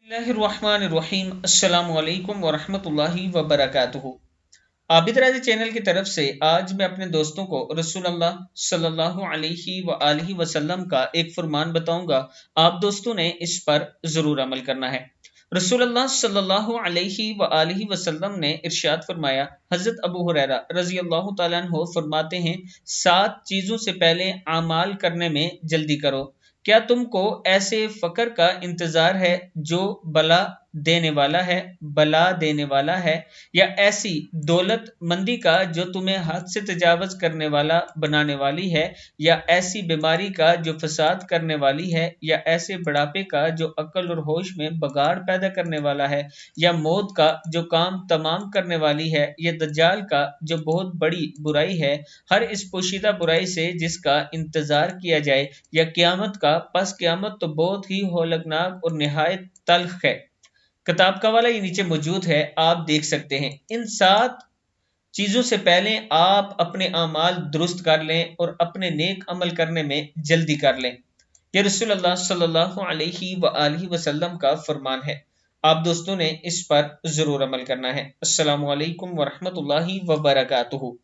बिस्मिल्लाहिर्रहमानिर्रहीम। अस्सलामु अलैकुम वरहमतुल्लाहि वबरकातुहू। आबिद राजा चैनल की तरफ से आज मैं अपने दोस्तों को रसूलुल्लाह सल्लल्लाहु अलैहि वआलिहि वसल्लम का एक फरमान बताऊंगा। आप दोस्तों ने इस पर जरूर अमल करना है। रसूलुल्लाह सल्लल्लाहु अलैहि वआलिहि वसल्लम ने इरशाद फरमाया, हजरत अबू हुरैरा रजी अल्लाह तआला अन्हु फरमाते हैं, 7 चीजों से पहले अमाल करने में जल्दी करो। क्या तुमको ऐसे फकर का इंतजार है जो बला देने वाला है, या ऐसी दौलत मंदी का जो तुम्हें हद से तजावज करने वाला बनाने वाली है, या ऐसी बीमारी का जो फसाद करने वाली है, या ऐसे बुढ़ापे का जो अक्ल और होश में बगाड़ पैदा करने वाला है, या मौत का जो काम तमाम करने वाली है, या दज्जाल का जो बहुत बड़ी बुराई है, हर इस पोशीदा बुराई से जिसका इंतजार किया जाए, या क़यामत का, पस क़यामत तो बहुत ही होलकनाक और निहायत तल्ख है। किताब का वाला ये नीचे मौजूद है, आप देख सकते हैं। इन 7 चीजों से पहले आप अपने अमाल दुरुस्त कर लें और अपने नेक अमल करने में जल्दी कर लें। यह रसूलुल्लाह सल्लल्लाहु अलैहि वआलिहि वसल्लम का फरमान है। आप दोस्तों ने इस पर जरूर अमल करना है। अस्सलामु अलैकुम वरहमतुल्लाहि वबरकातुहू।